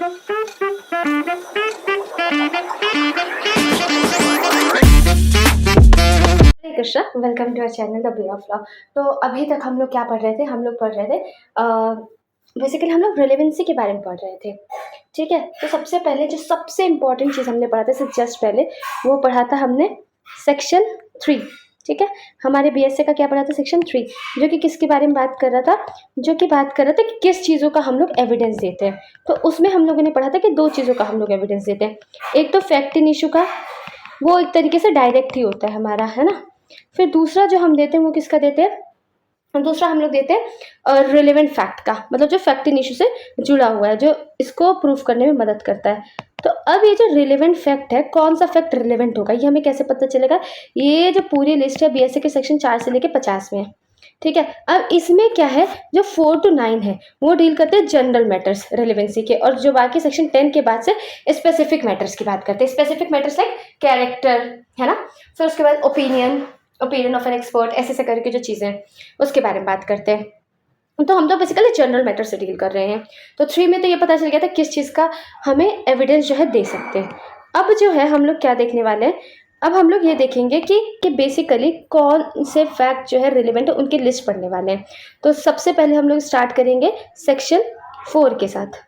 Hare Krishna, welcome to our channel the way of law. तो अभी तक हम लोग क्या पढ़ रहे थे? हम लोग पढ़ रहे थे बेसिकली हम लोग रिलेवेंसी के बारे में पढ़ रहे थे। ठीक है, तो सबसे पहले जो सबसे इम्पॉर्टेंट चीज़ हमने पढ़ा था इससे जस्ट पहले, वो पढ़ा था हमने सेक्शन 3। ठीक है, हमारे बीएसए का क्या पढ़ा था? सेक्शन 3, जो कि किसके बारे में बात कर रहा था? जो कि बात कर रहा था कि किस चीज़ों का हम लोग एविडेंस देते हैं। तो उसमें हम लोगों ने पढ़ा था कि 2 चीज़ों का हम लोग एविडेंस देते हैं। एक तो फैक्ट इन इशू का, वो एक तरीके से डायरेक्ट ही होता है हमारा, है ना। फिर दूसरा जो हम देते हैं वो किसका देते हैं? दूसरा हम लोग देते हैं रिलेवेंट फैक्ट का, मतलब जो फैक्ट इन इशू से जुड़ा हुआ है, जो इसको प्रूफ करने में मदद करता है। तो अब ये जो रिलेवेंट फैक्ट है, कौन सा फैक्ट रिलेवेंट होगा ये हमें कैसे पता चलेगा? ये जो पूरी लिस्ट है बीएसए के सेक्शन 4 से लेके 50 में है। ठीक है, अब इसमें क्या है, जो 4 to 9 है वो डील करते हैं जनरल मैटर्स रिलेवेंसी के, और जो बाकी सेक्शन 10 के बाद से स्पेसिफिक मैटर्स की बात करते हैं। स्पेसिफिक मैटर्स लाइक कैरेक्टर, है ना। फिर उसके बाद ओपिनियन ऑफ एन एक्सपर्ट, ऐसे करके जो चीज़ें हैं उसके बारे में बात करते हैं। तो हम तो बेसिकली जनरल मैटर से डील कर रहे हैं। तो 3 में तो ये पता चल गया था किस चीज़ का हमें एविडेंस जो है दे सकते हैं। अब जो है हम लोग क्या देखने वाले हैं? अब हम लोग ये देखेंगे कि बेसिकली कौन से फैक्ट जो है रिलेवेंट है, उनकी लिस्ट पढ़ने वाले हैं। तो सबसे पहले हम लोग स्टार्ट करेंगे सेक्शन 4 के साथ।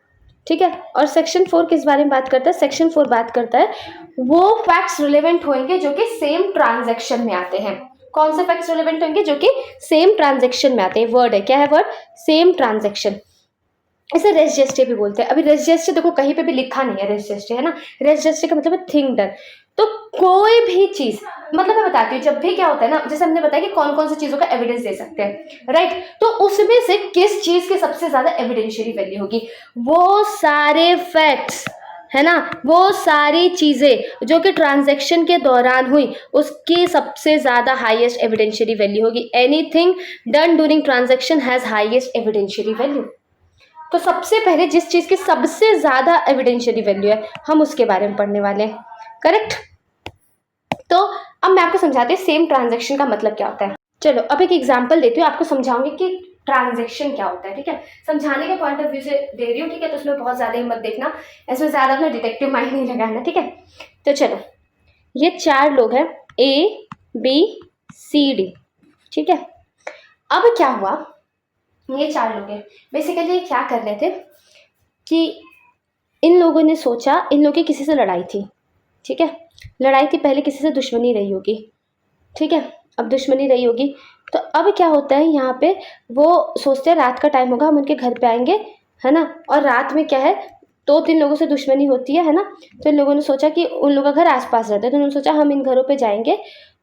ठीक है, और सेक्शन 4 किस बारे में बात करता है? सेक्शन 4 बात करता है वो फैक्ट्स रिलेवेंट होंगे जो कि सेम ट्रांजैक्शन में आते हैं। कौन से फैक्ट्स रिलेवेंट होंगे? जो कि सेम ट्रांजैक्शन में आते हैं। वर्ड है, क्या है वर्ड? Same transaction. इसे रेस जेस्टे भी बोलते हैं। अभी रेस जेस्टे देखो कहीं पे भी लिखा नहीं है रेस जेस्टे, है ना। रेस जेस्टे का मतलब है थिंग डन। तो कोई भी चीज, मतलब मैं बताती हूँ, जब भी क्या होता है ना, जैसे हमने बताया कि कौन कौन सी चीजों का एविडेंस दे सकते हैं, राइट। तो उसमें से किस चीज की सबसे ज्यादा एविडेंशियरी वैल्यू होगी? वो सारे फैक्ट्स, है ना, वो सारी चीजें जो कि ट्रांजैक्शन के दौरान हुई, उसकी सबसे ज्यादा हाईएस्ट एविडेंशियरी वैल्यू होगी। Anything done during transaction has highest evidentiary value. तो सबसे पहले जिस चीज की सबसे ज्यादा एविडेंशियरी वैल्यू है, हम उसके बारे में पढ़ने वाले हैं। करेक्ट। तो अब मैं आपको समझाती हूँ सेम ट्रांजैक्शन का मतलब क्या होता है। चलो अब एक एग्जांपल देती हूँ, आपको समझाऊंगी कि ट्रांजैक्शन क्या होता है। ठीक है, समझाने के पॉइंट ऑफ व्यू से दे रही हूँ। ठीक है, तो उसमें बहुत ज्यादा हिम्मत देखना, इसमें ज्यादा अपना डिटेक्टिव माइंड नहीं लगाना। ठीक है, तो चलो ये 4 लोग हैं, ए बी सी डी। ठीक है, अब क्या हुआ, ये 4 लोग हैं। बेसिकली क्या कर रहे थे कि इन लोगों ने सोचा, इन लोगों की किसी से लड़ाई थी। ठीक है, लड़ाई थी, पहले किसी से दुश्मनी रही होगी। ठीक है, अब दुश्मनी रही होगी, तो अब क्या होता है यहाँ पे, वो सोचते हैं रात का टाइम होगा, हम उनके घर पे आएंगे, है ना। और रात में क्या है, 2-3 लोगों से दुश्मनी होती है ना। तो इन लोगों ने सोचा कि उन लोगों का घर आसपास रहता है, तो उन्होंने सोचा हम इन घरों पे जाएंगे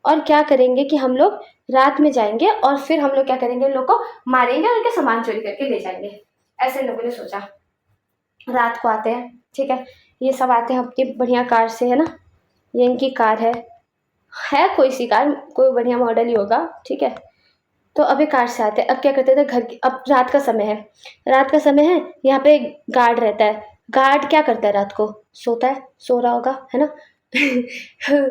और क्या करेंगे कि हम लोग रात में जाएंगे और फिर हम लोग क्या करेंगे, उन लोग को मारेंगे और उनके सामान चोरी करके ले जाएंगे। ऐसे इन लोगों ने सोचा। रात को आते हैं, ठीक है, ये सब आते हैं अपनी बढ़िया कार से, है ना। ये इनकी कार है कोई सी कार, कोई बढ़िया मॉडल ही होगा। ठीक है, तो अब ये कार से आते हैं। अब क्या करते थे घर की, अब रात का समय है, रात का समय है, यहाँ पे गार्ड रहता है। गार्ड क्या करता है रात को? सोता है, सो रहा होगा, है ना।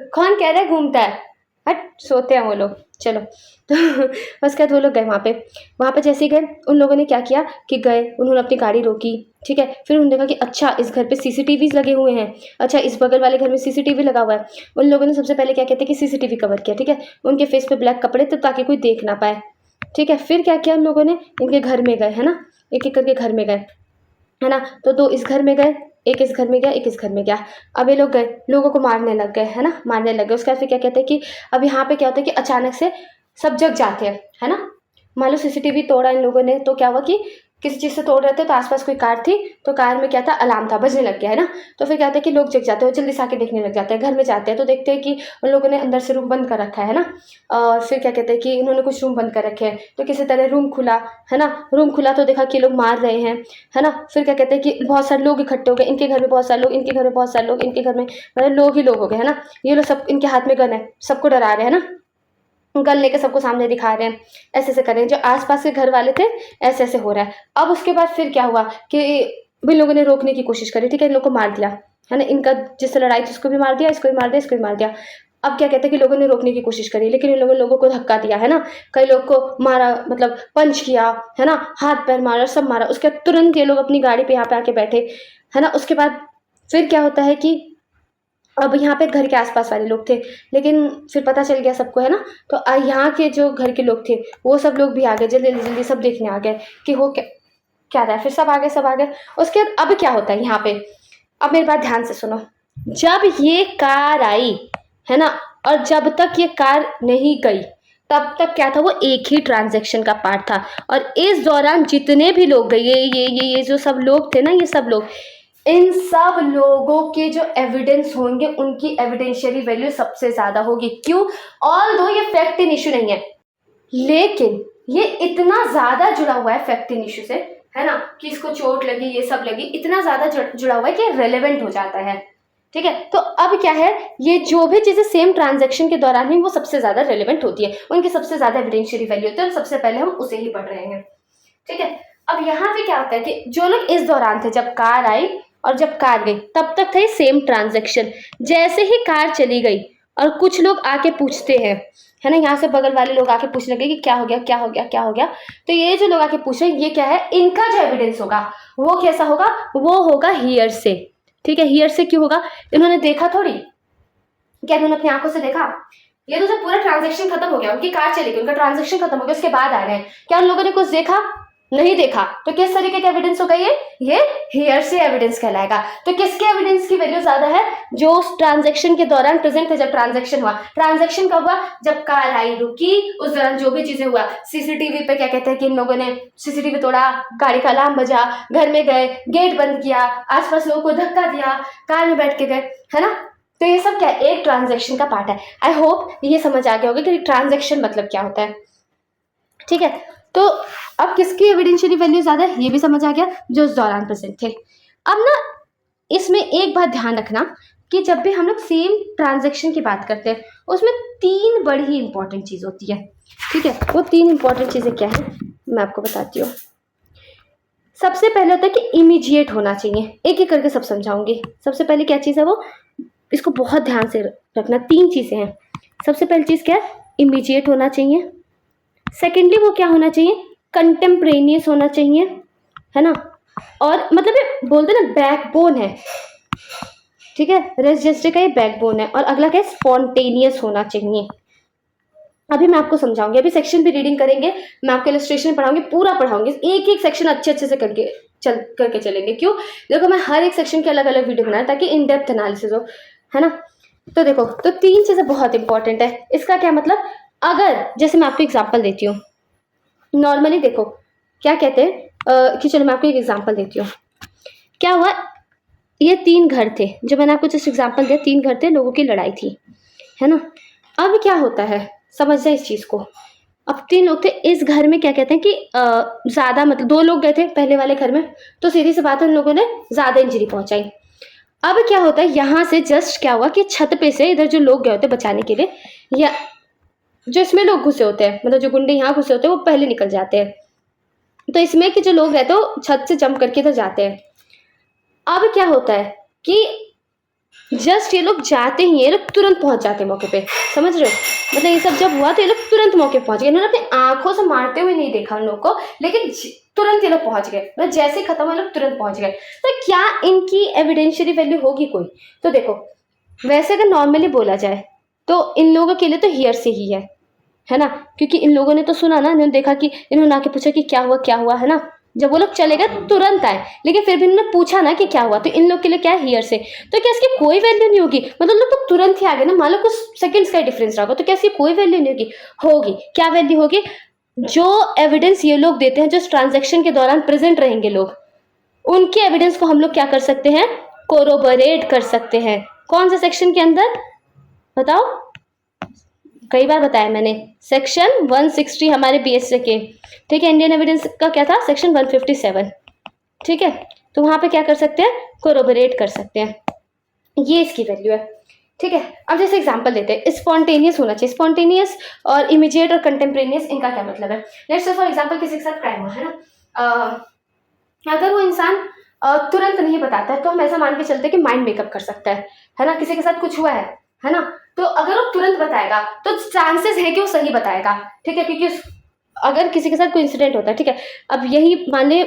कौन कह रहा है घूमता है? हट, सोते हैं वो लोग। चलो, तो उसके बाद वो लोग गए वहाँ पे जैसे ही गए, उन लोगों ने क्या किया कि गए, उन्होंने अपनी गाड़ी रोकी। ठीक है, फिर उन्होंने देखा कि अच्छा इस घर पे सीसीटीवीज लगे हुए हैं, अच्छा इस बगल वाले घर में सीसीटीवी लगा हुआ है। उन लोगों ने सबसे पहले क्या कहते हैं कि सीसीटीवी कवर किया। ठीक है, उनके फेस पे ब्लैक कपड़े थे ताकि कोई देख ना पाए। ठीक है, फिर क्या किया उन लोगों ने, इनके घर में गए, है ना, एक एक करके घर में गए, है ना। तो 2 इस घर में गए, एक इस घर में गया, एक इस घर में गया। अब ये लोग गए, लोगों को मारने लग गए, है ना, मारने लग गए। उसके बाद फिर क्या कहते हैं कि अब यहाँ पे क्या होता है कि अचानक से सब जग जाते हैं, है ना। मान लो सीसीटीवी तोड़ा इन लोगों ने, तो क्या हुआ कि किसी चीज़ से तोड़ रहे थे, तो आसपास कोई कार थी, तो कार में क्या था, अलार्म था, बजने लग गया, है ना। तो फिर क्या होता है कि लोग जग जाते हैं, जल्दी से आके देखने लग जाते हैं, घर में जाते हैं तो देखते हैं कि उन लोगों ने अंदर से रूम बंद कर रखा है ना। और फिर क्या कहते हैं कि उन्होंने कुछ रूम बंद कर रखे हैं, तो किसी तरह रूम खुला, है ना। रूम खुला तो देखा कि लोग मार रहे हैं, है ना। फिर क्या कहते हैं कि बहुत सारे लोग इकट्ठे हो गए, इनके घर में बहुत सारे लोग, इनके घर में बहुत सारे लोग, इनके घर में, मतलब लोग ही लोग हो गए, है ना। ये लोग सब, इनके हाथ में गन है, सबको डरा रहे हैं ना, गन लेके सबको सामने दिखा रहे हैं, ऐसे ऐसे कर रहे हैं। जो आसपास के घर वाले थे, ऐसे ऐसे हो रहा है। अब उसके बाद फिर क्या हुआ कि इन लोगों ने रोकने की कोशिश करी। ठीक है, इन लोग को मार दिया, है ना। इनका जिससे लड़ाई थी उसको भी मार दिया, इसको भी मार दिया, इसको भी मार दिया। अब क्या कहते हैं कि लोगों ने रोकने की कोशिश करी, लेकिन इन लोगों को धक्का दिया, है ना। कई लोग को मारा, मतलब पंच किया, है ना, हाथ पैर मारा, सब मारा। उसके बाद तुरंत ये लोग अपनी गाड़ी पे यहाँ पे आके बैठे। है ना। उसके बाद फिर क्या होता है कि अब यहाँ पे घर के आसपास वाले लोग थे, लेकिन फिर पता चल गया सबको, है ना। तो यहाँ के जो घर के लोग थे वो सब लोग भी आ गए, जल्दी जल्दी सब देखने आ गए कि हो क्या क्या रहा है। फिर सब आ गए, सब आ गए। उसके बाद अब क्या होता है यहाँ पे, अब मेरी बात ध्यान से सुनो। जब ये कार आई, है ना, और जब तक ये कार नहीं गई तब तक क्या था, वो एक ही ट्रांजैक्शन का पार्ट था। और इस दौरान जितने भी लोग गए, ये जो सब लोग थे ना, ये सब लोग, इन सब लोगों के जो एविडेंस होंगे उनकी एविडेंशियरी वैल्यू सबसे ज्यादा होगी। क्यों? ऑल दो ये फैक्ट इन इशू नहीं है, लेकिन ये इतना ज्यादा जुड़ा हुआ है फैक्ट इन इशू से, है ना, कि इसको चोट लगी, ये सब लगी, इतना ज्यादा जुड़ा हुआ है कि रेलेवेंट हो जाता है। ठीक है, तो अब क्या है, ये जो भी चीजें सेम ट्रांजैक्शन के दौरान हुई वो सबसे ज्यादा रेलेवेंट होती है, उनकी सबसे ज्यादा एविडेंशियरी वैल्यू होती है, और सबसे पहले हम उसे ही पढ़ रहे हैं। ठीक है, अब यहाँ पे क्या होता है कि जो लोग इस दौरान थे, जब कार आई और जब कार गई, तब तक थे सेम ट्रांजैक्शन। जैसे ही कार चली गई और कुछ लोग आके पूछते हैं, है ना, यहाँ से बगल वाले लोग आके पूछने लगे कि क्या हो गया, क्या हो गया, क्या हो गया। तो ये जो लोग आके पूछ रहे हैं, ये क्या है, इनका जो एविडेंस होगा वो कैसा होगा, वो होगा हियर से। ठीक है, हियर से क्यों होगा, इन्होंने देखा थोड़ी, क्या इन्होंने अपनी आंखों से देखा? ये तो जब पूरा ट्रांजैक्शन खत्म हो गया, उनकी कार चली गई, उनका ट्रांजैक्शन खत्म हो गया, उसके बाद आ रहे हैं, क्या उन लोगों ने कुछ देखा? नहीं देखा। तो किस तरीके का एविडेंस होगा ये हियर से एविडेंस कहलाएगा। तो किसके एविडेंस की वैल्यू ज्यादा है? जो उस ट्रांजैक्शन के दौरान प्रेजेंट थे, जब ट्रांजैक्शन हुआ। ट्रांजैक्शन कब हुआ? जब कार आई, रुकी, उस दौरान जो भी चीजें हुआ। सीसीटीवी पे क्या कहते हैं कि इन लोगों ने सीसीटीवी तोड़ा, गाड़ी का अलार्म बजा, घर में गए, गेट बंद किया, आसपास लोगों को धक्का दिया, कार में बैठ के गए, है ना। तो ये सब क्या है, एक ट्रांजैक्शन का पार्ट है। आई होप ये समझ आ गया होगा कि ट्रांजैक्शन मतलब क्या होता है। ठीक है, तो अब किसकी एविडेंशियरी वैल्यू ज्यादा है, ये भी समझ आ गया, जो उस दौरान प्रेजेंट थे। अब ना इसमें एक बात ध्यान रखना कि जब भी हम लोग सेम ट्रांजैक्शन की बात करते हैं, उसमें 3 बड़ी ही इंपॉर्टेंट चीज होती है। ठीक है, वो 3 इंपॉर्टेंट चीजें क्या है मैं आपको बताती हूँ। सबसे पहले होता है कि इमीडिएट होना चाहिए, एक एक करके सब समझाऊंगी। सबसे पहले क्या चीज़ है वो, इसको बहुत ध्यान से रखना। 3 चीज़ें हैं। सबसे पहली चीज़ क्या है, इमीडिएट होना चाहिए। सेकेंडली वो क्या होना चाहिए, कंटेम्परेनियस होना चाहिए, है ना। और मतलब ये बोलते ना बैकबोन है, ठीक है, रजिस्टर का ये बैकबोन है। और अगला क्या है, स्पॉन्टेनियस होना चाहिए। अभी मैं आपको समझाऊंगी, अभी सेक्शन भी रीडिंग करेंगे, मैं आपको इलस्ट्रेशन पढ़ाऊंगी, पूरा पढ़ाऊंगी, एक एक सेक्शन अच्छे से करके चलेंगे। क्यों? देखो मैं हर एक सेक्शन के अलग अलग वीडियो बना ताकि इन डेप्थ एनालिसिस हो, है ना। तो देखो, तो 3 चीजें बहुत इंपॉर्टेंट है। इसका क्या मतलब, अगर जैसे मैं आपको एग्जाम्पल देती हूँ, नॉर्मली देखो क्या कहते हैं कि चलो मैं आपको एक एग्जाम्पल देती हूँ। क्या हुआ, ये 3 घर थे, जो मैंने आपको जस्ट एग्जाम्पल दिया, 3 घर थे, लोगों की लड़ाई थी, है ना। अब क्या होता है, समझ जाए इस चीज को। अब 3 लोग थे इस घर में, क्या कहते हैं कि ज्यादा, मतलब 2 लोग गए थे पहले वाले घर में, तो सीधी सी बात है उन लोगों ने ज्यादा इंजरी पहुंचाई। अब क्या होता है, यहाँ से जस्ट क्या हुआ कि छत पे से इधर जो लोग गए होते बचाने के लिए, या जो इसमें लोग घुसे होते हैं, मतलब जो गुंडे यहाँ घुसे होते हैं, वो पहले निकल जाते हैं। तो इसमें कि जो लोग रहते हैं वो छत से जंप करके इधर जाते हैं। अब क्या होता है कि जस्ट ये लोग जाते ही, ये लोग तुरंत पहुंच जाते हैं मौके पे, समझ रहे हो। मतलब ये सब जब हुआ तो ये लोग तुरंत मौके पे पहुंच गए। इन्होंने अपनी आंखों से मारते हुए नहीं देखा उन लोग को, लेकिन तुरंत ये लोग पहुंच गए, मतलब जैसे ही खत्म हुआ लोग तुरंत पहुंच गए। तो क्या इनकी एविडेंशियरी वैल्यू होगी कोई? तो देखो, वैसे अगर नॉर्मली बोला जाए तो इन लोगों के लिए तो हियर से ही है ना, क्योंकि इन लोगों ने तो सुना ना, इन्होंने देखा कि इन्होंने आके पूछा कि क्या हुआ, है ना। जब वो लोग चले गए तुरंत आए, लेकिन फिर भी इन्होंने पूछा ना कि क्या हुआ, तो इन लोग के लिए क्या है, हियर से। तो क्या इसकी कोई वैल्यू नहीं होगी? मतलब लोग तो तुरंत ही आ गए ना, मान लो कुछ सेकंड्स का डिफरेंस रहा, तो क्या इसकी कोई वैल्यू नहीं होगी? होगी। क्या वैल्यू होगी? जो एविडेंस ये लोग देते हैं, जो ट्रांजेक्शन के दौरान प्रेजेंट रहेंगे लोग, उनके एविडेंस को हम लोग क्या कर सकते हैं, कोरोबोरेट कर सकते हैं। कौन से सेक्शन के अंदर बताओ? कई बार बताया मैंने, सेक्शन 160 हमारे बीएसए के, ठीक है। इंडियन एविडेंस का क्या था, सेक्शन 157, ठीक है। तो वहां पे क्या कर सकते हैं, कोरोबोरेट कर सकते हैं, ये इसकी वैल्यू है, ठीक है। अब जैसे एग्जांपल देते हैं, स्पॉन्टेनियस होना चाहिए। स्पॉन्टेनियस और इमीडिएट और कंटेम्परेनियस, इनका क्या मतलब है? लेट्स से फॉर एग्जांपल किसी के साथ क्राइम हुआ, है ना, अगर वो इंसान तुरंत नहीं बताता है तो हम ऐसा मान के चलते हैं कि माइंड मेकअप कर सकता है ना। किसी के साथ कुछ हुआ है ना, तो अगर वो तुरंत बताएगा तो चांसेस है कि वो सही बताएगा, ठीक है, क्योंकि अगर किसी के साथ कोई इंसिडेंट होता है, ठीक है, अब यही मान ले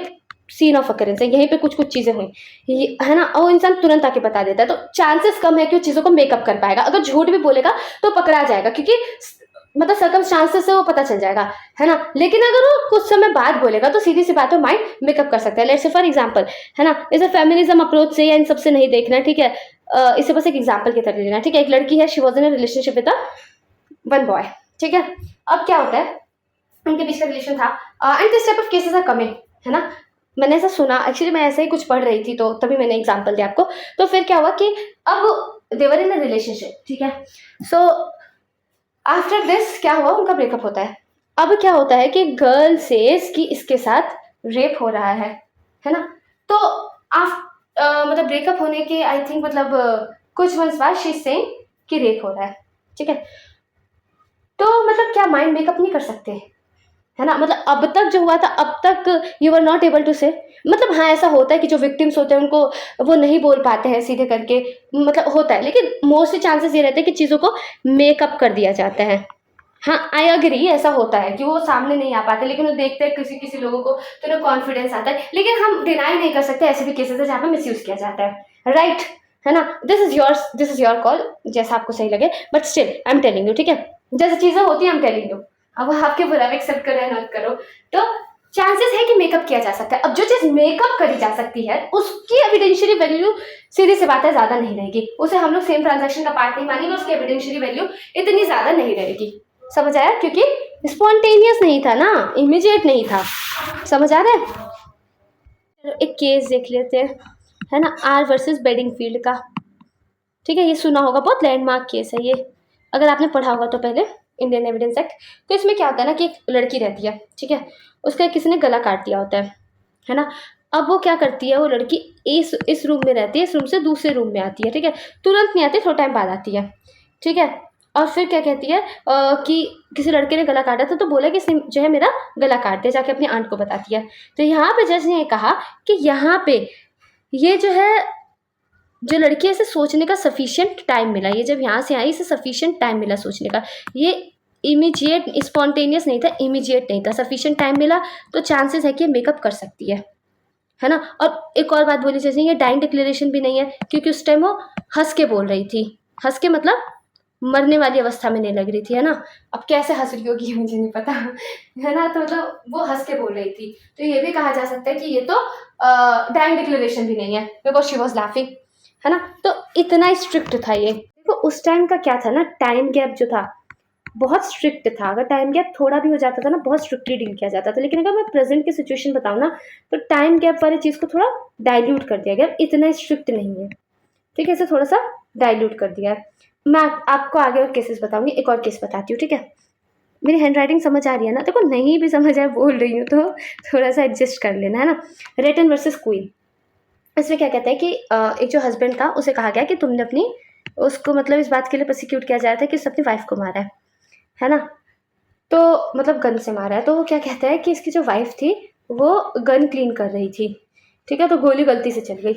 सीन ऑफ अकरेंस है, यहीं पे कुछ कुछ चीज़ें हुई, है ना, और वो इंसान तुरंत आके बता देता है, तो चांसेस कम है कि वो चीज़ों को मेकअप कर पाएगा। अगर झूठ भी बोलेगा तो पकड़ा जाएगा, क्योंकि मतलब सर्कमस्टांसेस से वो पता चल जाएगा, है ना। लेकिन अगर वो कुछ समय बाद बोलेगा तो सीधी सी बात है, माइंड मेकअप कर सकता है। लेट्स से फॉर एग्जांपल, है ना, इसे फेमिनिज्म अप्रोच से या इन सबसे नहीं देखना, ठीक है। इसे बस एक एग्जांपल की तरह लेना, ठीक है। एक लड़की है, she was in a relationship with one boy, ठीक है। अब क्या होता है, उनके बीच का रिलेशन था, and this type of cases are coming, है ना। मैंने ऐसा सुना, एक्चुअली मैं ऐसे ही कुछ पढ़ रही थी तो तभी मैंने एग्जांपल दिया आपको। तो फिर क्या हुआ कि अब देवर इन अ रिलेशनशिप, ठीक है। सो आफ्टर दिस क्या हुआ, उनका ब्रेकअप होता है। अब क्या होता है कि गर्ल सेज कि इसके साथ रेप हो रहा है ना। तो मतलब ब्रेकअप होने के आई थिंक मतलब कुछ मंथ्स बाद शी सेइंग कि रेप हो रहा है, ठीक है। तो मतलब क्या माइंड मेकअप नहीं कर सकते, है ना। मतलब अब तक जो हुआ था, अब तक you are not able to say, मतलब हाँ ऐसा होता है कि जो विक्टिम्स होते हैं उनको वो नहीं बोल पाते हैं सीधे करके, मतलब होता है, लेकिन मोस्टली चांसेस ये रहते हैं कि चीज़ों को मेकअप कर दिया जाता है। हाँ, आई एग्री, ऐसा होता है कि वो सामने नहीं आ पाते, लेकिन वो देखते हैं किसी किसी लोगों को तो उन्हें कॉन्फिडेंस आता है। लेकिन हम डिनाई नहीं कर सकते, ऐसे भी केसेस है जहाँ पे मिस यूज किया जाता है, राइट, है ना। दिस इज योर कॉल, जैसा आपको सही लगे, but still I am telling you, ठीक है। जैसे चीजें होती है आई एम टेलिंग यू, अब आपके बुरा एक्सेप्ट करो या नॉट करो, तो चांसेस है कि मेकअप किया जा सकता है। अब जो चीज मेकअप करी जा सकती है उसकी एविडेंशियरी वैल्यू सीधी सी बात है ज्यादा नहीं रहेगी, उसे हम लोग सेम ट्रांजैक्शन का पार्ट नहीं मानेंगे, उसकी एविडेंशियरी वैल्यू इतनी ज्यादा नहीं रहेगी, समझ आया, क्योंकि स्पॉन्टेनियस नहीं था ना, इमीडिएट नहीं था, समझ आ रहा है। चलो एक केस देख लेते हैं, है ना, आर वर्सेस बेडिंगफील्ड का, ठीक है। ये सुना होगा, बहुत लैंडमार्क केस है ये, अगर आपने पढ़ा होगा तो पहले, इंडियन एविडेंस एक्ट। तो इसमें क्या होता है ना कि एक लड़की रहती है, ठीक है, उसका किसी ने गला काट दिया होता है ना। अब वो क्या करती है, वो लड़की इस रूम में रहती है, इस रूम से दूसरे रूम में आती है, ठीक है, तुरंत नहीं आती, थोड़ा टाइम बाद आती है, ठीक है। और फिर क्या कहती है कि किसी लड़के ने गला काटा था, तो बोला कि इसने जो है मेरा गला काट दिया, जाके अपनी आंट को बताती है। तो यहाँ पे जज ने कहा कि यहाँ पे ये जो है, जो लड़की है इसे सोचने का सफिशिएंट टाइम मिला, ये जब यहाँ से आई इसे सफिशिएंट टाइम मिला सोचने का, ये इमीडिएट स्पॉन्टेनियस नहीं था, इमीडिएट नहीं था, सफिशिएंट टाइम मिला, तो चांसेस है कि मेकअप कर सकती है ना। और एक और बात बोली, जैसे ये डाइंग डिक्लेरेशन भी नहीं है, क्योंकि उस टाइम वो हंस के बोल रही थी, हंस के मतलब मरने वाली अवस्था में नहीं लग रही थी, है ना। अब कैसे हंस रही होगी मुझे नहीं पता, है ना, तो मतलब वो हंस के बोल रही थी, तो ये भी कहा जा सकता है कि ये तो डाइंग डिक्लेरेशन भी नहीं है, बिकॉज शी वॉज लाफिंग, है ना। तो इतना स्ट्रिक्ट था ये। देखो उस टाइम का क्या था ना, टाइम गैप जो था बहुत स्ट्रिक्ट था, अगर टाइम गैप थोड़ा भी हो जाता था ना, बहुत स्ट्रिक्टली डील किया जाता था। लेकिन अगर मैं प्रेजेंट की सिचुएशन बताऊँ ना, तो टाइम गैप वाली चीज़ को थोड़ा डाइल्यूट कर दिया गया, इतना स्ट्रिक्ट नहीं है, ठीक है, इसे थोड़ा सा डाइल्यूट कर दिया है। मैं आपको आगे और केसेस बताऊंगी, एक और केस बताती हूँ, ठीक है। मेरी हैंड राइटिंग समझ आ रही है ना, देखो नहीं भी समझ आए बोल रही हूँ तो थोड़ा सा एडजस्ट कर लेना, है ना। रेटन वर्सेस क्वीन, इसमें क्या कहता है कि एक जो हस्बैंड था उसे कहा गया कि तुमने अपनी, उसको मतलब इस बात के लिए प्रोसिक्यूट किया जा रहा था कि उसने अपनी वाइफ को मारा है ना। तो मतलब गन से मारा है, तो वो क्या कहता है कि इसकी जो वाइफ थी वो गन क्लीन कर रही थी, ठीक है, तो गोली गलती से चल गई।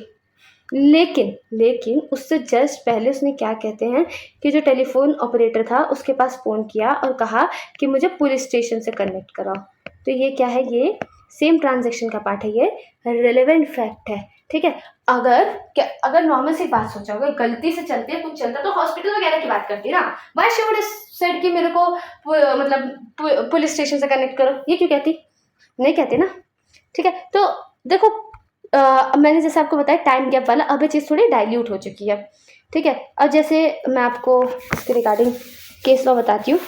लेकिन उससे जस्ट पहले उसने क्या कहते हैं कि जो टेलीफोन ऑपरेटर था उसके पास फ़ोन किया और कहा कि मुझे पुलिस स्टेशन से कनेक्ट कराओ। तो ये क्या है, ये सेम ट्रांजैक्शन का पार्ट है, ये रिलेवेंट फैक्ट है, ठीक है। अगर नॉर्मल सी बात सोचो, अगर गलती से चलती है कुछ चलता तो हॉस्पिटल वगैरह की बात करती ना, वाई शी वुड सेड कि मेरे को मतलब पुलिस स्टेशन से कनेक्ट करो, ये क्यों कहती, नहीं कहती ना, ठीक है। तो देखो मैंने जैसे आपको बताया टाइम गैप वाला, अब ये चीज़ थोड़ी डाइल्यूट हो चुकी है, ठीक है। अब जैसे मैं आपको इसके रिगार्डिंग केस लॉ बताती हूँ,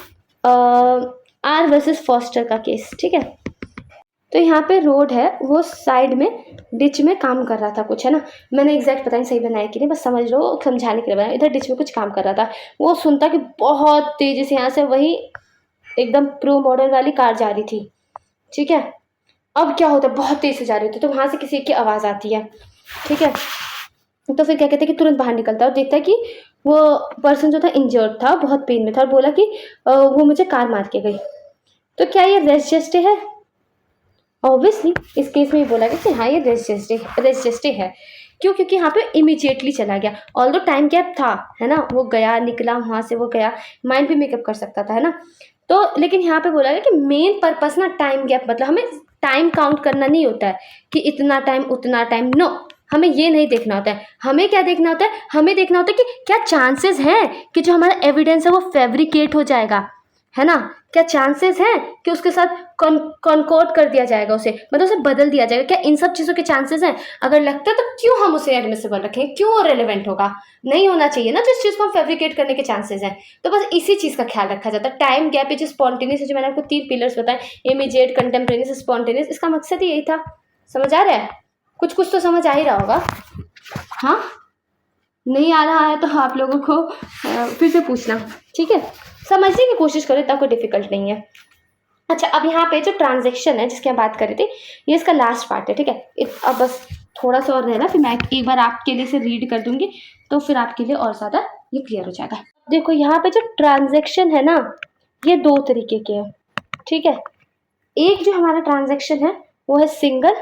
आर वर्सेस फॉस्टर का केस, ठीक है। तो यहाँ पे रोड है, वो साइड में डिच में काम कर रहा था कुछ, है ना, मैंने एग्जैक्ट पता नहीं सही बनाया कि नहीं, बस समझ लो समझाने के लिए बनाया। इधर डिच में कुछ काम कर रहा था, वो सुनता कि बहुत तेज़ी से यहाँ से वही एकदम प्रो मॉडल वाली कार जा रही थी, ठीक है। अब क्या होता है, बहुत तेज से जा रही थी, तो वहाँ से किसी की आवाज़ आती है, ठीक है। तो फिर क्या कहते हैं कि तुरंत बाहर निकलता है और देखता है कि वो पर्सन जो था इंजर्ड था, बहुत पेन में था, और बोला कि वो मुझे कार मार के गई। तो क्या ये रेस जस्टे है, ऑब्वियसली इस केस में ये बोला गया कि हाँ ये रेस जस्टे है। क्यों, क्योंकि यहाँ पे इमीडिएटली चला गया, ऑल दो टाइम गैप था, है ना, वो गया निकला वहाँ से, वो गया, माइंड भी मेकअप कर सकता था, है ना। तो लेकिन यहाँ पे बोला गया कि मेन पर्पस ना टाइम गैप, मतलब हमें टाइम काउंट करना नहीं होता है कि इतना टाइम उतना टाइम, नो, हमें ये नहीं देखना होता है। हमें क्या देखना होता है, हमें देखना होता है कि क्या चांसेस हैं कि जो हमारा एविडेंस है वो फैब्रिकेट हो जाएगा, है ना, क्या चांसेस हैं कि उसके साथ कॉन्कोर्ड कर दिया जाएगा, उसे मतलब उसे बदल दिया जाएगा, क्या इन सब चीज़ों के चांसेस हैं। अगर लगता है तो क्यों हम उसे एडमिसिबल रखें, क्यों वो रेलिवेंट होगा, नहीं होना चाहिए ना जिस चीज़ को हम फैब्रिकेट करने के चांसेस हैं। तो बस इसी चीज़ का ख्याल रखा जाता है। टाइम गैप, जो स्पॉन्टेनियस, जो मैंने आपको 3 पिलर्स बताए, इमीडिएट, कंटेम्प्रेनियस, स्पॉन्टेनियस, इसका मकसद ही यही था। समझ आ रहा है, कुछ कुछ तो समझ आ ही रहा होगा। हाँ, नहीं आ रहा है तो आप लोगों को फिर से पूछना, ठीक है, समझने की कोशिश करो, इतना कोई डिफिकल्ट नहीं है। अच्छा, अब यहाँ पे जो ट्रांजेक्शन है जिसकी हम बात कर रहे थे, ये इसका लास्ट पार्ट है, ठीक है। अब बस थोड़ा सा और रहना, फिर मैं एक बार आपके लिए से रीड कर दूंगी, तो फिर आपके लिए और ज़्यादा ये क्लियर हो जाएगा। देखो यहाँ पे जो ट्रांजेक्शन है ना, ये 2 तरीके के हैं, ठीक है। एक जो हमारा ट्रांजेक्शन है वो है सिंगल,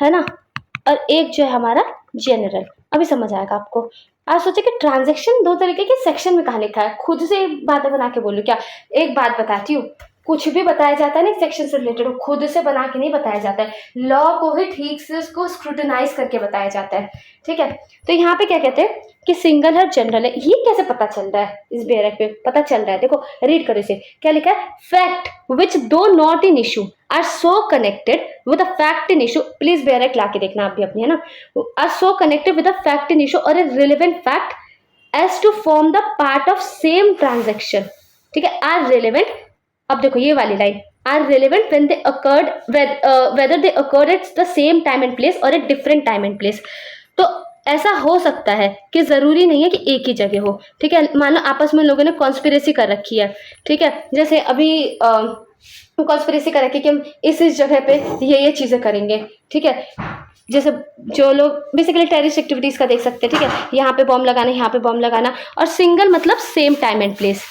है ना, और एक जो है हमारा जनरल। अभी समझ आएगा आपको। आप सोचे कि ट्रांजेक्शन 2 तरीके के, सेक्शन में कहाँ लिखा है, खुद से बातें बना के बोलूँ क्या? एक बात बताती हूँ, कुछ भी बताया जाता है ना सेक्शन से रिलेटेड, खुद से बना के नहीं बताया जाता है, लॉ को ही ठीक से उसको स्क्रूटनाइज करके बताया जाता है, ठीक है। तो यहाँ पे क्या कहते हैं कि सिंगल है, जनरल है। ये कैसे पता चल रहा है, इस बेरक पे पता चल रहा है, देखो रीड करो इसे, क्या लिखा है, fact which though not in issue are so connected with a fact in issue, please बेरक ला के देखना आप भी अपनी, है ना, are so connected with a fact in issue और a relevant fact as to form the part of same transaction, ठीक है, आर रिलेवेंट। अब देखो ये वाली line, are relevant when they occurred, whether they occurred at the same time and place और at different time and place. तो ऐसा हो सकता है कि जरूरी नहीं है कि एक ही जगह हो, ठीक है। मान लो आपस में लोगों ने कॉन्स्पिरेसी कर रखी है, ठीक है, जैसे अभी कॉन्स्पिरेसी कर रखी है कि हम इस जगह पे ये चीजें करेंगे, ठीक है। जैसे जो लोग बेसिकली टेररिस्ट एक्टिविटीज का देख सकते हैं, ठीक है, यहाँ पे बॉम्ब लगाना, यहाँ पे बॉम्ब लगाना, और सिंगल मतलब सेम टाइम एंड प्लेस,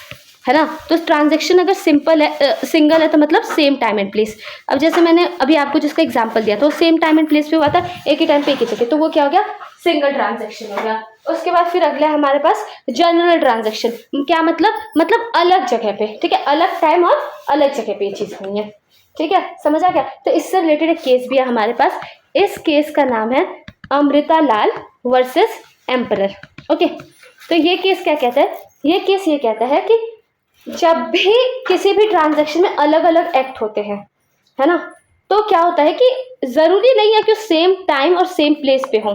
है ना। तो ट्रांजेक्शन अगर सिंपल है, सिंगल है, तो मतलब सेम टाइम एंड प्लेस। अब जैसे मैंने अभी आपको जिसका एग्जांपल दिया था, वो सेम टाइम एंड प्लेस पे हुआ था, एक ही टाइम पे एक ही जगह, तो वो क्या हो गया, सिंगल ट्रांजेक्शन हो गया। उसके बाद फिर अगला है हमारे पास जनरल ट्रांजेक्शन। क्या मतलब अलग जगह पे, ठीक है, अलग टाइम और अलग जगह पे ये चीज़ हुई है, ठीक है, समझ आ गया। तो इससे रिलेटेड एक केस भी है हमारे पास, इस केस का नाम है अमृता लाल वर्सेस एम्परर। ओके, तो ये केस क्या कहता है, ये केस ये कहता है कि जब भी किसी भी ट्रांजैक्शन में अलग अलग एक्ट होते हैं, है ना, तो क्या होता है कि जरूरी नहीं है कि सेम टाइम और सेम प्लेस पे हो।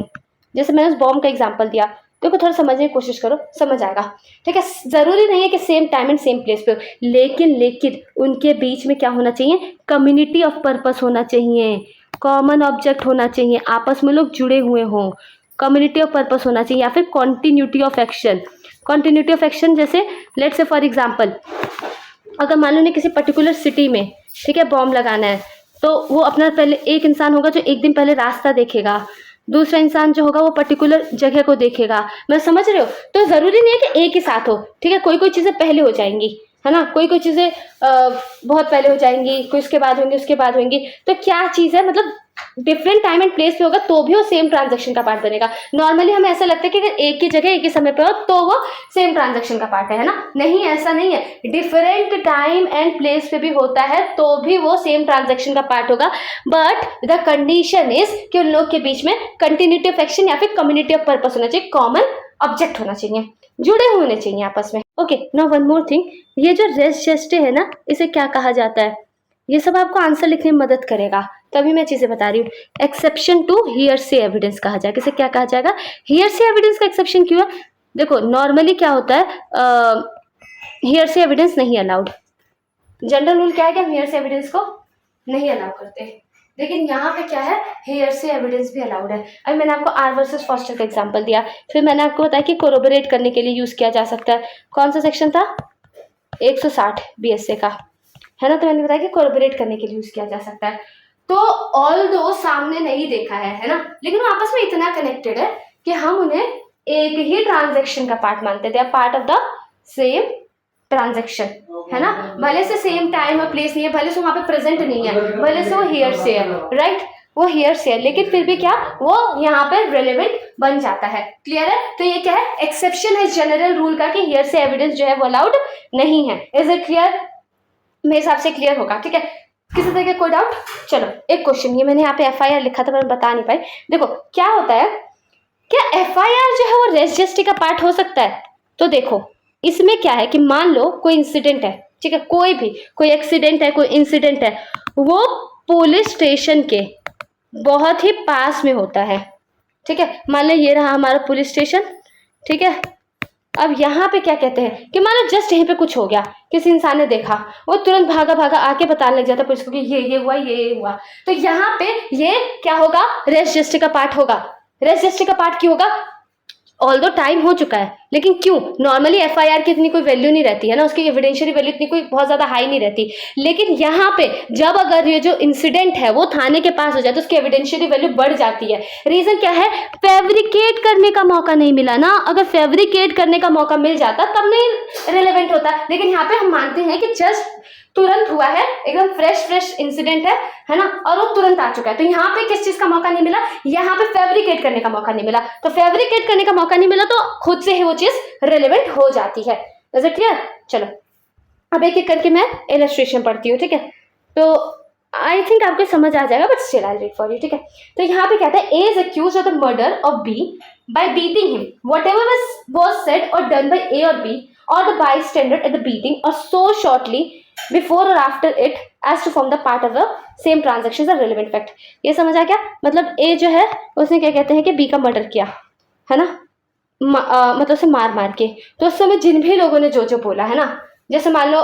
जैसे मैंने उस बॉम्ब का एग्जांपल दिया, देखो थोड़ा समझने की कोशिश करो, समझ आएगा, ठीक है। जरूरी नहीं है कि same time and same place पे हो, लेकिन उनके बीच में क्या होना चाहिए, कम्युनिटी ऑफ पर्पस होना चाहिए, कॉमन ऑब्जेक्ट होना चाहिए, आपस में लोग जुड़े हुए हों, कम्युनिटी ऑफ पर्पस होना चाहिए, या फिर continuity of action. Continuity of action जैसे लेट्स से फॉर एग्जांपल, अगर मान लो ने किसी पर्टिकुलर सिटी में, ठीक है, बॉम्ब लगाना है, तो वो अपना पहले एक इंसान होगा जो एक दिन पहले रास्ता देखेगा, दूसरा इंसान जो होगा वो पर्टिकुलर जगह को देखेगा। मैं समझ रहे हो, तो जरूरी नहीं है कि एक ही साथ हो, ठीक है, कोई कोई चीज़ें पहले हो जाएंगी, है ना, कोई कोई चीज़ें बहुत पहले हो जाएंगी, कोई उसके बाद होंगी, उसके बाद होंगी। तो क्या चीज़ है, मतलब डिफरेंट टाइम एंड प्लेस पे होगा तो भी वो सेम ट्रांजेक्शन का पार्ट बनेगा। नॉर्मली हमें ऐसा लगता है कि अगर एक ही जगह एक ही समय पे हो तो वो सेम ट्रांजेक्शन का पार्ट है ना, नहीं, ऐसा नहीं है, डिफरेंट टाइम एंड प्लेस पे भी होता है तो भी वो सेम ट्रांजेक्शन का पार्ट होगा, बट द कंडीशन इज कि उन लोग के बीच में कंटिन्यूटी ऑफ एक्शन या फिर कम्युनिटी ऑफ पर्पस होना चाहिए, कॉमन ऑब्जेक्ट होना चाहिए, जुड़े होने चाहिए आपस में। Okay, now one more thing, ये जो रेस जेस्टे है ना, इसे क्या कहा जाता है, ये सब आपको आंसर लिखने में मदद करेगा, तभी मैं चीजें बता रही हूँ। एक्सेप्शन टू हियरसे एविडेंस कहा जाएगा, इसे क्या कहा जाएगा, हियरसे एविडेंस का एक्सेप्शन क्यों है। देखो नॉर्मली क्या होता है, हियरसे एविडेंस नहीं अलाउड, जनरल रूल क्या है कि हम हियरसे एविडेंस को नहीं अलाउ करते, लेकिन यहाँ पे क्या है, हियरसे एविडेंस भी अलाउड है। अभी मैंने आपको आर वर्सेस फॉस्टर का एग्जांपल दिया, फिर मैंने आपको बताया कि कोरोबोरेट करने के लिए यूज किया जा सकता है, कौन सा सेक्शन था, 160 बीएसए का, है ना, तो मैंने बताया कि कोलैबोरेट करने के लिए यूज किया जा सकता है। तो ऑल दो सामने नहीं देखा है ना, लेकिन वो आपस में इतना कनेक्टेड है कि हम उन्हें एक ही ट्रांजैक्शन का पार्ट मानते थे, part of the same transaction, है ना, भले से सेम टाइम और प्लेस नहीं है, भले से वहां पे प्रेजेंट नहीं है, भले से वो हियर से है, राइट, वो हियर से है, लेकिन फिर भी क्या, वो यहाँ पे रेलेवेंट बन जाता है। क्लियर है, तो ये क्या है, एक्सेप्शन है जनरल रूल का कि हियर से एविडेंस जो है वो अलाउड नहीं है। इज इट क्लियर, मेरे हिसाब से क्लियर होगा, ठीक है। किसी तरह का कोई डाउट? चलो एक क्वेश्चन, ये मैंने यहाँ पे FIR लिखा था पर मैं बता नहीं पाई। देखो क्या होता है, क्या FIR जो है वो रेस जस्टिस का पार्ट हो सकता है? तो देखो इसमें क्या है कि मान लो कोई इंसिडेंट है, ठीक है, कोई भी कोई एक्सीडेंट है, कोई इंसिडेंट है, वो पुलिस स्टेशन के बहुत ही पास में होता है, ठीक है। मान लो ये रहा हमारा पुलिस स्टेशन, ठीक है। अब यहाँ पे क्या कहते हैं कि मान लो जस्ट यहीं पे कुछ हो गया, किसी इंसान ने देखा, वो तुरंत भागा भागा आके बताने लग जाता पुलिस को कि ये हुआ, ये हुआ। तो यहाँ पे ये क्या होगा, रेस जस्टिस का पार्ट होगा। रेस जस्टिस का पार्ट क्यों होगा? ऑल्दो टाइम हो चुका है, लेकिन क्यों? नॉर्मली FIR की इतनी कोई वैल्यू नहीं रहती है ना, उसकी एविडेंशियरी वैल्यू इतनी कोई बहुत ज्यादा हाई नहीं रहती। लेकिन यहाँ पे जब अगर ये जो इंसिडेंट है वो थाने के पास हो जाए तो उसकी एविडेंशियरी वैल्यू बढ़ जाती है। रीजन क्या है? फैब्रिकेट करने का मौका नहीं मिला ना। अगर फैब्रिकेट करने का मौका मिल जाता तब नहीं रिलेवेंट होता। लेकिन यहाँ पे हम मानते हैं कि जस्ट तुरंत हुआ है, एकदम फ्रेश इंसिडेंट है ना, और वो तुरंत आ चुका है। तो यहाँ पे किस चीज का मौका नहीं मिला? यहाँ पे फैब्रिकेट करने का मौका नहीं मिला। तो फैब्रिकेट करने का मौका नहीं मिला तो खुद से ही वो चीज रिलेवेंट हो जाती है। Is it clear? चलो अब एक एक करके मैं इलस्ट्रेशन पढ़ती हूँ, ठीक है। तो आई थिंक आपको समझ आ जाएगा, but still I read for you, ठीक है। तो यहाँ पे कहता है A is accused of the murder of B by beating him. Whatever was said or done by A or B or the bystander at the beating or so shortly before or after it as to form the part of the same transaction is a relevant fact. ये समझ आ गया? मतलब A जो है उसने क्या कहते हैं कि B का मर्डर किया, है ना, मतलब उसे मार के। तो उस समय जिन भी लोगों ने जो बोला है ना, जैसे मान लो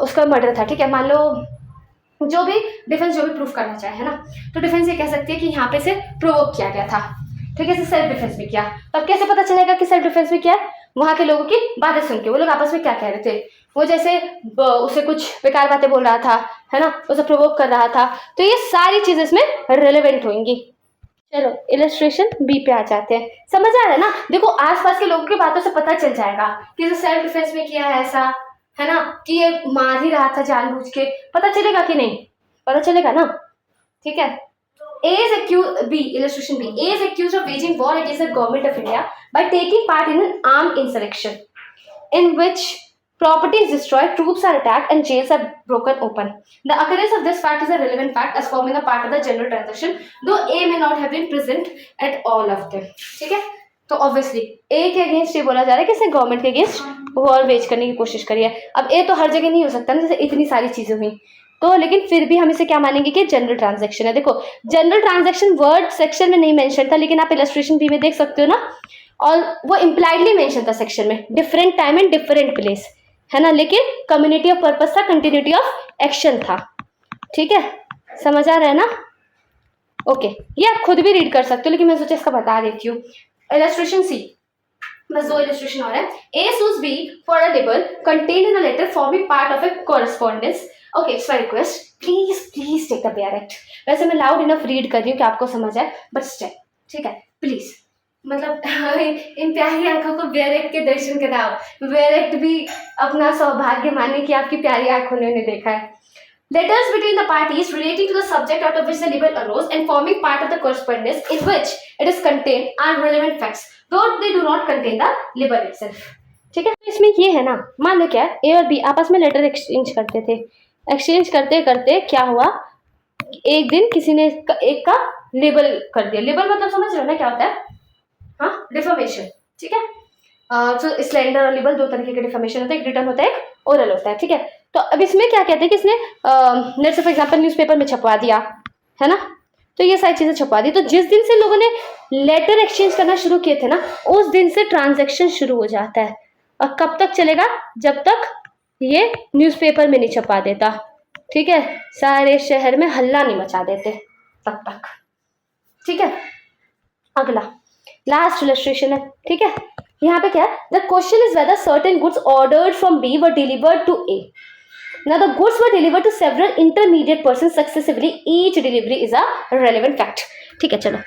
उसका मर्डर था, ठीक है, मान लो जो भी डिफेंस जो भी प्रूफ करना चाहे, है ना, तो डिफेंस ये कह सकती है कि यहाँ पे से प्रोवोक किया गया था, ठीक है, सेल्फ डिफेंस भी किया। तब कैसे पता चलेगा कि सेल्फ डिफेंस भी किया है? वहां के लोगों की बातें सुन के, वो लोग आपस में क्या कह रहे थे, वो जैसे उसे कुछ बेकार बातें बोल रहा था, है ना, उसे प्रोवोक कर रहा था। तो ये सारी चीजें इसमें रिलेवेंट होंगी। चलो इलस्ट्रेशन बी पे आ जाते हैं। समझ आ रहा है ना? देखो आसपास के लोगों की बातों से पता चल जाएगा कि सेल्फ डिफेंस में किया है ऐसा, है ना, कि ये मार ही रहा था जानबूझ के। पता चलेगा कि नहीं? पता चलेगा ना, ठीक है। A is accused, B, illustration B. A is accused of waging war against the government of India by taking part in an armed insurrection in which property is destroyed, troops are attacked, and jails are broken open. The occurrence of this fact is a relevant fact as forming a part of the general transaction, though A may not have been present at all of them. ठीक है? तो obviously A के against ये बोला जा रहा है कि इसने गवर्नमेंट के अगेंस्ट वॉर वेज करने की कोशिश करी है। अब A तो हर जगह नहीं हो सकता ना, जैसे इतनी सारी चीजें हुई, तो लेकिन फिर भी हम इसे क्या मानेंगे कि जनरल ट्रांजैक्शन है। देखो जनरल ट्रांजैक्शन वर्ड सेक्शन में नहीं मेंशन था, लेकिन आप इलस्ट्रेशन बी में देख सकते हो ना, और वो इम्प्लाइडली मेंशन था सेक्शन में, different time and different place, है ना, लेकिन कम्युनिटी ऑफ पर्पस था, कंटिन्यूटी ऑफ एक्शन था। ठीक है, समझ आ रहा है ना? ओके, ये आप खुद भी रीड कर सकते हो, लेकिन मैं सोचा इसका बता देती हूँ। इलस्ट्रेशन सी, बस दो इलस्ट्रेशन और है। A sues B for a libel contained in a letter forming part of a correspondence. Okay, it's my request. Please take the Bear Act. वैसे मैं loud enough read कर रही हूँ कि आपको समझ आए, but still, ठीक है, प्लीज, मतलब इन प्यारी आंखों को बेयर एक्ट के दर्शन कराओ। बेयर एक्ट भी अपना सौभाग्य माने कि आपकी प्यारी आंखों ने देखा है। Letters between the parties relating to the subject out of which the libel arose and forming part of the correspondence in which it is contained are relevant facts, though they do not contain the libel itself. ठीक है, तो इसमें ये है ना, मान लो क्या A और B आपस में लेटर एक्सचेंज करते थे, एक्सचेंज करते करते क्या हुआ, एक दिन किसी ने एक का लेबल कर दिया। लेबल मतलब समझ रहे हो ना क्या होता है? हाँ, डिफॉर्मेशन, ठीक है। तो स्लैंडर और लिबल दो तरीके के डिफॉर्मेशन होता है, एक रिटर्न होता है, एक ओरल होता है, ठीक है। तो अब इसमें क्या कहते हैं कि इसने let's say for example newspaper में छपवा दिया, है ना, तो ये सारी चीजें छपवा दी। तो जिस दिन से लोगों ने लेटर एक्सचेंज करना शुरू किए थे ना, उस दिन से ट्रांजैक्शन शुरू हो जाता है। और कब तक चलेगा? जब तक ये न्यूज़पेपर में नहीं छपवा देता, ठीक है, सारे शहर में हल्ला नहीं मचा देते तब तक, ठीक है। अगला लास्ट इलस्ट्रेशन है, ठीक है। यहाँ पे क्या है, the question is whether certain goods ordered from B were delivered to A. Now the goods were delivered to several intermediate persons successively. Each delivery is a relevant fact. ठीक है, चलो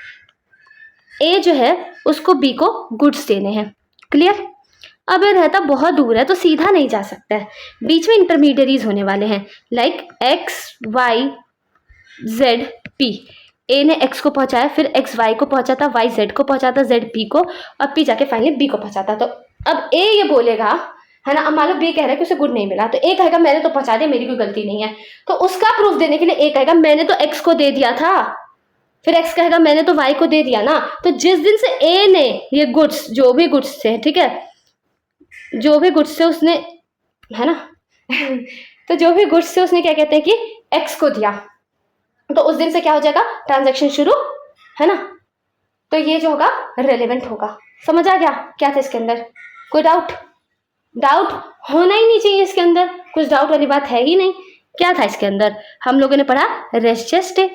A जो है उसको B को goods देने हैं, clear. अब ये रहता बहुत दूर है तो सीधा नहीं जा सकता है, बीच में इंटरमीडियरीज होने वाले हैं, like X Y Z P। A ने X को पहुंचाया, फिर X Y को पहुंचाता, Y Z को पहुंचाता, Z P को, अब P जाके फाइनली B को पहुंचाता। तो अब A ये बोलेगा है ना। अब मान लो बी कह रहा है कि उसे गुड नहीं मिला, तो ए कहेगा मैंने तो पहुंचा दिया, मेरी कोई गलती नहीं है। तो उसका प्रूफ देने के लिए ए कहेगा मैंने तो एक्स को दे दिया था, फिर एक्स कहेगा मैंने तो वाई को दे दिया ना। तो जिस दिन से ए ने ये गुड्स, जो भी गुड्स थे, ठीक है, जो भी गुड्स थे उसने, है ना तो जो भी गुड्स थे उसने क्या कहते हैं कि एक्स को दिया, तो उस दिन से क्या हो जाएगा, ट्रांजैक्शन शुरू, है ना। तो ये जो होगा रेलेवेंट होगा। समझ आ गया क्या था इसके अंदर? कोई डाउट? डाउट होना ही नहीं चाहिए इसके अंदर, कुछ डाउट वाली बात है ही नहीं। क्या था इसके अंदर? हम लोगों ने पढ़ा रेस्ट चेस्ट है,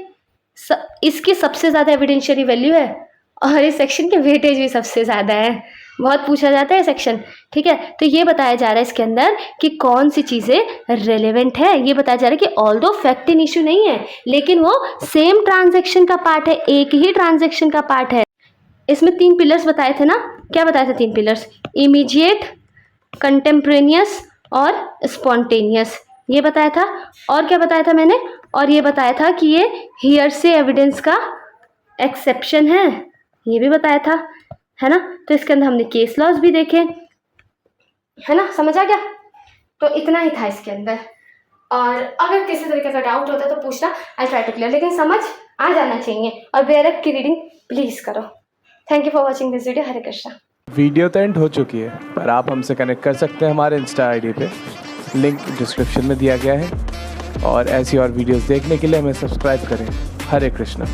इसकी सबसे ज़्यादा एविडेंशियरी वैल्यू है और इस सेक्शन के वेटेज भी सबसे ज़्यादा है, बहुत पूछा जाता है सेक्शन, ठीक है। तो ये बताया जा रहा है इसके अंदर कि कौन सी चीज़ें रेलेवेंट है। ये बताया जा रहा है कि ऑल्दो फैक्ट इन इशू नहीं है, लेकिन वो सेम ट्रांजैक्शन का पार्ट है, एक ही ट्रांजैक्शन का पार्ट है। इसमें 3 पिलर्स बताए थे ना, क्या बताए थे 3 पिलर्स? इमीडिएट, कंटेम्परेनियस और स्पॉन्टेनियस, ये बताया था। और क्या बताया था मैंने? और ये बताया था कि ये हियरसे एविडेंस का एक्सेप्शन है, ये भी बताया था, है ना। तो इसके अंदर हमने केस लॉज भी देखे, है ना। समझ आ गया? तो इतना ही था इसके अंदर। और अगर किसी तरीके का डाउट होता है तो पूछना, आई ट्राई टू क्लियर, लेकिन समझ आ जाना चाहिए। और बेरक की रीडिंग प्लीज़ करो। Thank you for watching this video. Hare Krishna. Video तो एंड हो चुकी है, पर आप हमसे कनेक्ट कर सकते हैं हमारे इंस्टा आईडी पे, लिंक डिस्क्रिप्शन में दिया गया है। और ऐसी और वीडियोस देखने के लिए हमें सब्सक्राइब करें। हरे कृष्णा।